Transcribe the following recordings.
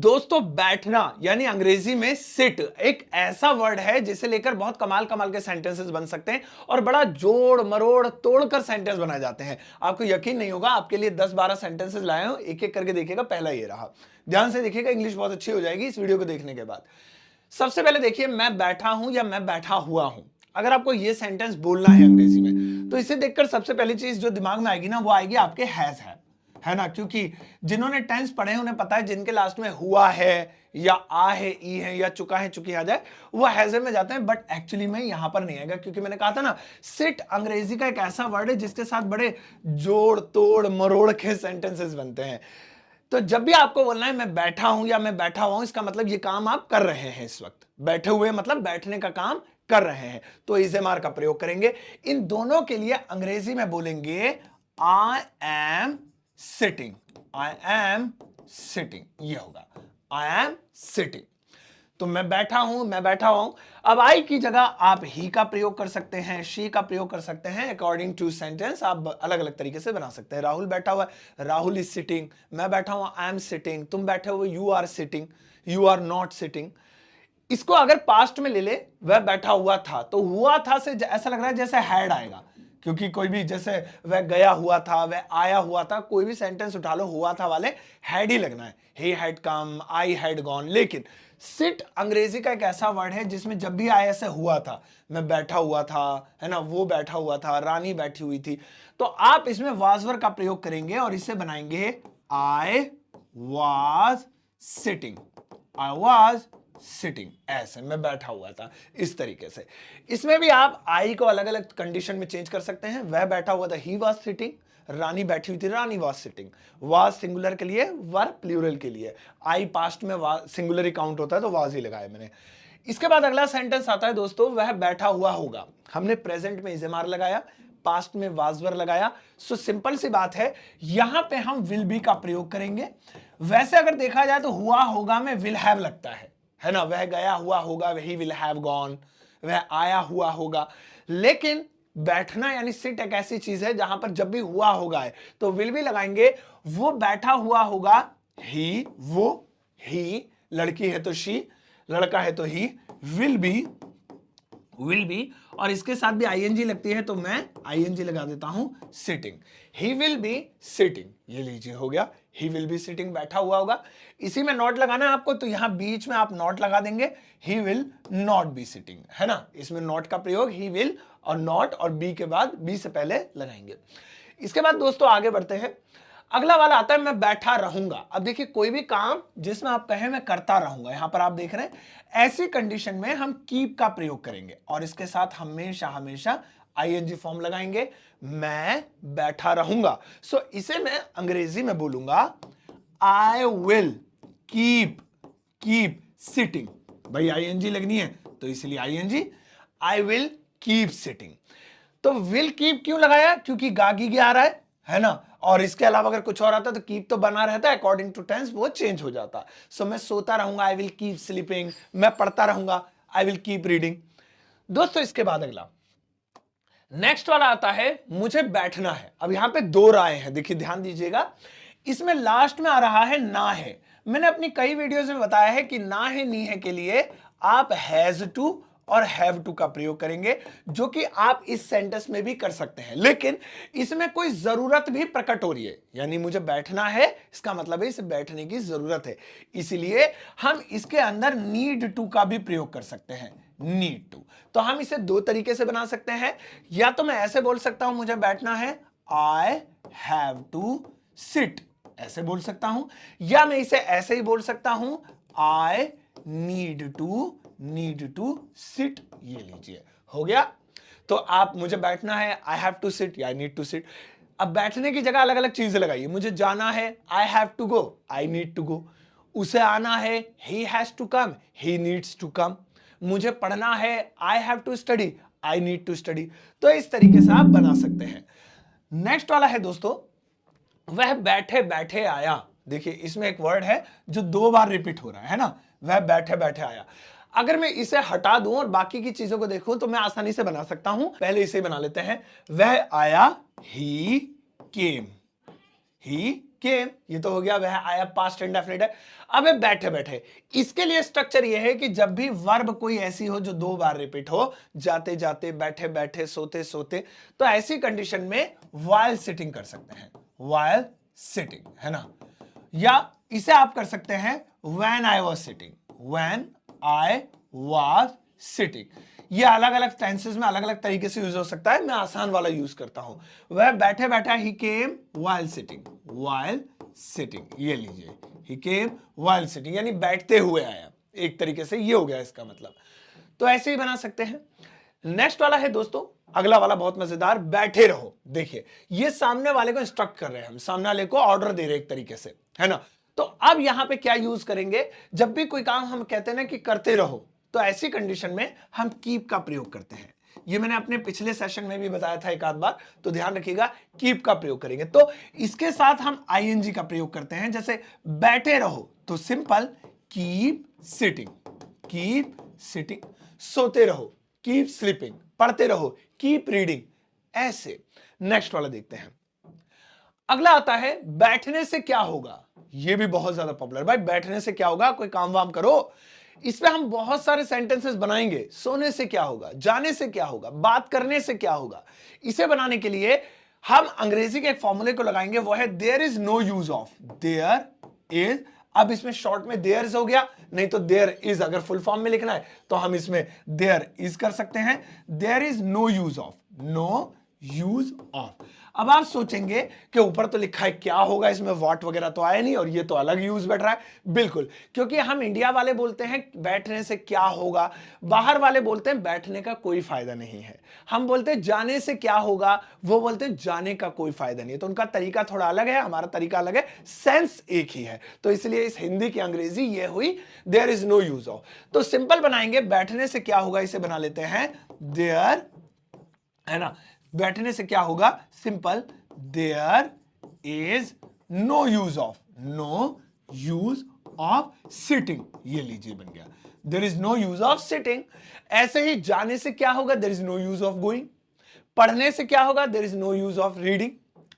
दोस्तों बैठना यानी अंग्रेजी में सिट एक ऐसा वर्ड है जिसे लेकर बहुत कमाल कमाल के सेंटेंसेस बन सकते हैं और बड़ा जोड़ मरोड़ तोड़कर सेंटेंस बनाए जाते हैं। आपको यकीन नहीं होगा, आपके लिए 10-12 सेंटेंसेस लाए हूं, एक एक करके देखिएगा। पहला ये रहा, ध्यान से देखिएगा, इंग्लिश बहुत अच्छी हो जाएगी इस वीडियो को देखने के बाद। सबसे पहले देखिए, मैं बैठा हूं या मैं बैठा हुआ हूं। अगर आपको यह सेंटेंस बोलना है अंग्रेजी में तो इसे देखकर सबसे पहली चीज जो दिमाग में आएगी ना, वो आएगी आपके हैज है ना, क्योंकि जिन्होंने टेंस पढ़े हैं उन्हें पता है जिनके लास्ट में हुआ है या आ है, ई है या चुका है, चुकी आ जाए, वो हैजर में जाते हैं। बट एक्चुअली में यहां पर नहीं आएगा, क्योंकि मैंने कहा था ना, सिट अंग्रेजी का एक ऐसा वर्ड है जिसके साथ बड़े जोड़ तोड़ मरोड़ के सेंटेंसेस बनते हैं। तो जब भी आपको बोलना है मैं बैठा हूं या मैं बैठा हुआ हूं, इसका मतलब ये काम आप कर रहे हैं इस वक्त। बैठे हुए मतलब बैठने का काम कर रहे हैं, तो इज एम आर का प्रयोग करेंगे। इन दोनों के लिए अंग्रेजी में बोलेंगे I am sitting. I am sitting, ये होगा आई एम सिटिंग। तो मैं बैठा हूं, मैं बैठा हुआ हूं। अब आई की जगह आप ही का प्रयोग कर सकते हैं, शी का प्रयोग कर सकते हैं। अकॉर्डिंग टू सेंटेंस आप अलग अलग तरीके से बना सकते हैं। राहुल बैठा हुआ है, राहुल इज सिटिंग। मैं बैठा हुआ, आई एम सिटिंग। तुम बैठे हुए, you are sitting, you are not sitting. इसको अगर पास्ट में ले ले, वह बैठा हुआ था, तो हुआ था से ऐसा लग रहा है जैसे हैड आएगा, क्योंकि कोई भी, जैसे वह गया हुआ था, वह आया हुआ था, कोई भी सेंटेंस उठा लो, हुआ था वाले हैड ही लगना है। He had come, I had gone. लेकिन सिट अंग्रेजी का एक ऐसा वर्ड है जिसमें जब भी आया ऐसे हुआ था, मैं बैठा हुआ था, है ना, वो बैठा हुआ था, रानी बैठी हुई थी, तो आप इसमें वाजवर का प्रयोग करेंगे और इसे बनाएंगे I was sitting. I was sitting, ऐसे मैं बैठा हुआ था, इस तरीके से। इसमें भी आप आई को अलग अलग कंडीशन में चेंज कर सकते हैं। वह बैठा हुआ था, ही वाज सिटिंग। रानी बैठी हुई थी, रानी वाज सिटिंग। वाज सिंगुलर के लिए, वर प्लूरल के लिए। आई पास्ट में सिंगुलर ही काउंट होता है, तो वाज ही लगाया मैंने। इसके बाद अगला सेंटेंस आता है दोस्तों, वह बैठा हुआ होगा। हमने प्रेजेंट में इजेमार लगाया, पास्ट में वाजवर लगाया। सो सिंपल सी बात है, यहां पे हम विल बी का प्रयोग करेंगे। वैसे अगर देखा जाए तो हुआ होगा में विल हैव लगता है ना, वह गया हुआ होगा, वही विल हैव गॉन, वह आया हुआ होगा। लेकिन बैठना यानी सिट एक ऐसी चीज है जहां पर जब भी हुआ होगा है तो विल भी लगाएंगे। वो बैठा हुआ होगा, ही, वो, ही, लड़की है तो शी, लड़का है तो ही, विल बी, और इसके साथ भी आईएनजी लगती है तो मैं आईएनजी लगा देता हूं, sitting. He will be sitting, ये लीजिए हो गया, ही विल बी सिटिंग, बैठा हुआ होगा। इसी में नॉट लगाना है आपको, तो यहां बीच में आप नॉट लगा देंगे, he will not be sitting, है ना। इसमें नॉट का प्रयोग ही विल और नॉट और बी के बाद, बी से पहले लगाएंगे। इसके बाद दोस्तों आगे बढ़ते हैं। अगला वाला आता है मैं बैठा रहूंगा। अब देखिए, कोई भी काम जिसमें आप कहें मैं करता रहूंगा, यहां पर आप देख रहे हैं, ऐसी कंडीशन में हम कीप का प्रयोग करेंगे और इसके साथ हमेशा हमेशा आईएनजी फॉर्म लगाएंगे। मैं बैठा रहूंगा। सो इसे मैं अंग्रेजी में बोलूंगा आई विल कीप सिटिंग। भाई आईएनजी लगनी है तो इसलिए ING, I will keep sitting. तो विल कीप क्यों लगाया? क्योंकि गागी आ रहा है ना, और इसके अलावा अगर कुछ और आता तो कीप तो बना रहता है, अकॉर्डिंग टू टेंस वो चेंज हो जाता। सो मैं सोता रहूंगा, आई विल कीप स्लीपिंग। मैं पढ़ता रहूंगा, आई विल कीप रीडिंग। दोस्तों इसके बाद अगला नेक्स्ट वाला आता है मुझे बैठना है। अब यहां पे दो राय हैं, देखिए ध्यान दीजिएगा। इसमें लास्ट में आ रहा है ना है। मैंने अपनी कई वीडियोस में बताया है कि ना है नी है के लिए आप हैज टू और हैव टू का प्रयोग करेंगे, जो कि आप इस सेंटेंस में भी कर सकते हैं। लेकिन इसमें कोई जरूरत भी प्रकट हो रही है, यानी मुझे बैठना है, इसका मतलब है इसे बैठने की जरूरत है, इसलिए हम इसके अंदर नीड टू का भी प्रयोग कर सकते हैं, नीड टू। तो हम इसे दो तरीके से बना सकते हैं। या तो मैं ऐसे बोल सकता हूं मुझे बैठना है, आई हैव टू सिट, ऐसे बोल सकता हूं। या मैं इसे ऐसे ही बोल सकता हूं, आई नीड टू सिट, ये लीजिए हो गया। तो आप मुझे बैठना है, आई हैव टू सिट या आई नीड टू सिट। अब बैठने की जगह अलग अलग चीजें लगाइए। मुझे जाना है, I have to go, I need to go. उसे आना है, he has to come, he needs to come. मुझे पढ़ना है, I have to study, I need to study. तो इस तरीके से आप बना सकते हैं। नेक्स्ट वाला है दोस्तों, वह बैठे बैठे आया। देखिए इसमें एक वर्ड है जो दो बार रिपीट हो रहा है ना, वह बैठे बैठे आया। अगर मैं इसे हटा दूं और बाकी की चीजों को देखूं तो मैं आसानी से बना सकता हूं। पहले इसे बना लेते हैं, वह आया, ही केम, ही केम, ये तो हो गया, वह आया, पास्ट इंडेफिनिट है। अब है बैठे बैठे। इसके लिए स्ट्रक्चर ये है कि जब भी वर्ब कोई ऐसी हो जो 2 बार रिपीट हो, जाते जाते, बैठे बैठे, सोते सोते, तो ऐसी कंडीशन में व्हाइल सिटिंग कर सकते हैं, व्हाइल सिटिंग, है ना। या इसे आप कर सकते हैं when I was sitting, when I was sitting. ये अलग अलग टेंसेस में अलग अलग तरीके से यूज हो सकता है, मैं आसान वाला यूज करता हूं। वह बैठे बैठा, ही केम व्हाइल सिटिंग, व्हाइल सिटिंग, ये लीजिए, ही केम व्हाइल सिटिंग, यानी बैठते हुए आया, एक तरीके से ये हो गया इसका मतलब। तो ऐसे ही बना सकते हैं। नेक्स्ट वाला है दोस्तों, अगला वाला बहुत मजेदार, बैठे रहो। देखिए ये सामने वाले को इंस्ट्रक्ट कर रहे हैं हम, सामने वाले को ऑर्डर दे रहे हैं एक तरीके से, है ना। तो अब यहां पे क्या यूज करेंगे, जब भी कोई काम हम कहते हैं ना कि करते रहो, तो ऐसी कंडीशन में हम कीप का प्रयोग करते हैं। ये मैंने अपने पिछले सेशन में भी बताया था एक आध बार, तो ध्यान रखिएगा, कीप का प्रयोग करेंगे। तो इसके साथ हम आईएनजी का प्रयोग करते हैं, जैसे बैठे रहो तो simple keep sitting, keep sitting. सोते रहो, कीप स्लीपिंग। पढ़ते रहो, कीप रीडिंग। ऐसे। नेक्स्ट वाला देखते हैं। अगला आता है बैठने से क्या होगा। ये भी बहुत ज्यादा पॉपुलर, भाई बैठने से क्या होगा, कोई काम वाम करो। इसमें हम बहुत सारे सेंटेंसेस बनाएंगे। सोने से क्या होगा, जाने से क्या होगा, बात करने से क्या होगा। इसे बनाने के लिए हम अंग्रेजी के एक फॉर्मूले को लगाएंगे, वो है there is no use of, there is. अब इसमें शॉर्ट में देयर इज हो गया, नहीं तो देयर इज अगर फुल फॉर्म में लिखना है तो हम इसमें देयर इज कर सकते हैं। There is no use of, no use of. अब आप सोचेंगे कि ऊपर तो लिखा है क्या होगा, इसमें व्हाट वगैरह तो आया नहीं और ये तो अलग यूज बैठ रहा है। बिल्कुल, क्योंकि हम इंडिया वाले बोलते हैं बैठने से क्या होगा, बाहर वाले बोलते हैं बैठने का कोई फायदा नहीं है। हम बोलते हैं जाने से क्या होगा, वो बोलते हैं जाने का कोई फायदा नहीं है। तो उनका तरीका थोड़ा अलग है, हमारा तरीका अलग है, सेंस एक ही है। तो इसलिए इस हिंदी की अंग्रेजी ये हुई there is no use of. तो सिंपल बनाएंगे, बैठने से क्या होगा, इसे बना लेते हैं देयर, है ना। बैठने से क्या होगा, simple there is no use of, no use of sitting. ये लीजिए बन गया, there is no use of sitting. ऐसे ही जाने से क्या होगा, there is no use of going. पढ़ने से क्या होगा, there is no use of reading.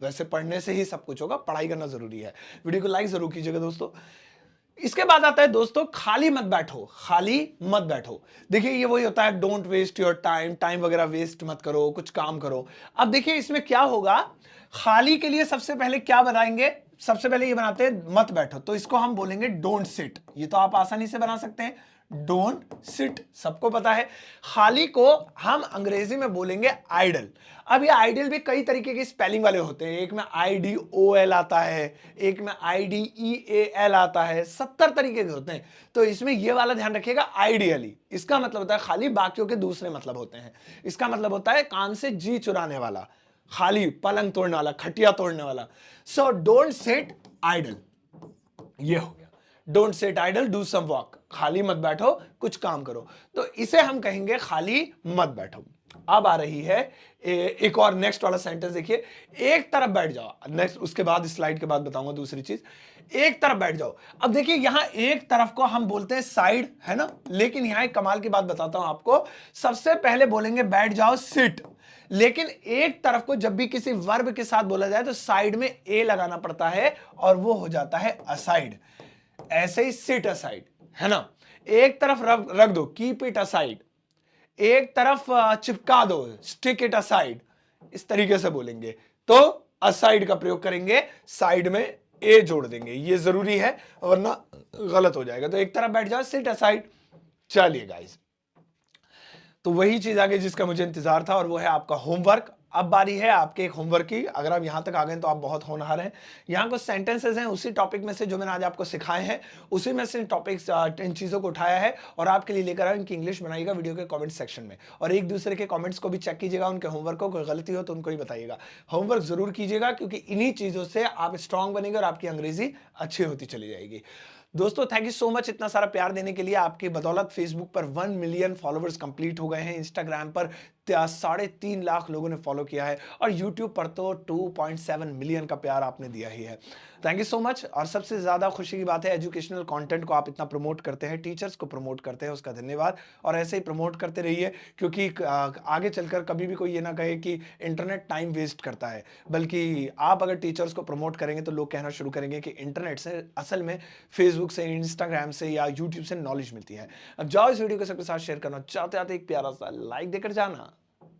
वैसे पढ़ने से ही सब कुछ होगा, पढ़ाई करना जरूरी है। वीडियो को लाइक जरूर कीजिएगा दोस्तों। इसके बाद आता है दोस्तों खाली मत बैठो, खाली मत बैठो। देखिए ये वही होता है, don't waste your time, time वगैरह वेस्ट मत करो, कुछ काम करो। अब देखिए इसमें क्या होगा, खाली के लिए सबसे पहले क्या बनाएंगे, सबसे पहले ये बनाते हैं मत बैठो, तो इसको हम बोलेंगे डोंट सिट। ये तो आप आसानी से बना सकते हैं, डोंट सिट, सबको पता है। खाली को हम अंग्रेजी में बोलेंगे आइडल। अब ये आइडल भी कई तरीके के स्पेलिंग वाले होते हैं, एक में IDOL आता है, एक में IDEAL आता है, 70 तरीके के होते हैं। तो इसमें ये वाला ध्यान रखिएगा, आइडियली, इसका मतलब होता है खाली, बाकियों के दूसरे मतलब होते हैं। इसका मतलब होता है काम से जी चुराने वाला, खाली पलंग तोड़ने वाला, खटिया तोड़ने वाला। सो डोंट सिट आइडल, ये हो गया। Don't sit idle, do some walk. खाली मत बैठो, कुछ काम करो। तो इसे हम कहेंगे खाली मत बैठो। अब आ रही है एक और नेक्स्ट वाला सेंटेंस, देखिए एक तरफ बैठ जाओ। नेक्स्ट, उसके बाद स्लाइड के बाद बताऊंगा दूसरी चीज। एक तरफ बैठ जाओ। अब देखिए यहां एक तरफ को हम बोलते हैं साइड, है ना, लेकिन यहां एक कमाल की बात बताता हूं आपको। सबसे पहले बोलेंगे बैठ जाओ, सिट, लेकिन एक तरफ को जब भी किसी वर्ब के साथ बोला जाए तो साइड में ए लगाना पड़ता है और वो हो जाता है असाइड। ऐसे ही सिट असाइड, है ना। एक तरफ रख दो, कीप इट असाइड। एक तरफ चिपका दो, स्टिक इट असाइड। इस तरीके से बोलेंगे तो असाइड का प्रयोग करेंगे, साइड में ए जोड़ देंगे, ये जरूरी है वरना गलत हो जाएगा। तो एक तरफ बैठ जाओ, सिट असाइड। चलिए गाइस, तो वही चीज आगे जिसका मुझे इंतजार था और वो है आपका होमवर्क। अब बारी है आपके एक होमवर्क की। अगर आप यहां तक आ गए तो आप बहुत होनहार हैं। यहाँ कुछ सेंटेंसेस हैं उसी टॉपिक में से जो मैंने आज आपको सिखाए हैं, उसी में से टॉपिक्स, इन चीज़ों को उठाया है और आपके लिए लेकर आया। इनकी इंग्लिश बनाइएगा वीडियो के कमेंट सेक्शन में, और एक दूसरे के कमेंट्स को भी चेक कीजिएगा, उनके होमवर्क को कोई गलती हो तो उनको ही बताइएगा। होमवर्क जरूर कीजिएगा, क्योंकि इन्हीं चीज़ों से आप स्ट्रांग बनेंगे और आपकी अंग्रेजी अच्छी होती चली जाएगी। दोस्तों थैंक यू सो मच इतना सारा प्यार देने के लिए। आपकी बदौलत फेसबुक पर 1 मिलियन फॉलोवर्स कंप्लीट हो गए हैं, इंस्टाग्राम पर 3.5 लाख लोगों ने फॉलो किया है और यूट्यूब पर तो 2.7 मिलियन का प्यार आपने दिया ही है। Thank you so much. और सबसे ज्यादा खुशी की बात है, एजुकेशनल कंटेंट को आप इतना प्रमोट करते हैं, टीचर्स को प्रमोट करते हैं, उसका धन्यवाद। और ऐसे ही प्रमोट करते रहिए, क्योंकि आगे चलकर कभी भी कोई ये ना कहे कि इंटरनेट टाइम वेस्ट करता है, बल्कि आप अगर टीचर्स को प्रमोट करेंगे तो लोग कहना शुरू करेंगे कि इंटरनेट से असल में फेसबुक से, इंस्टाग्राम से या यूट्यूब से नॉलेज मिलती है। अब जाओ इस वीडियो को सबके साथ शेयर करना, चाहते आते एक प्यारा सा लाइक देकर जाना।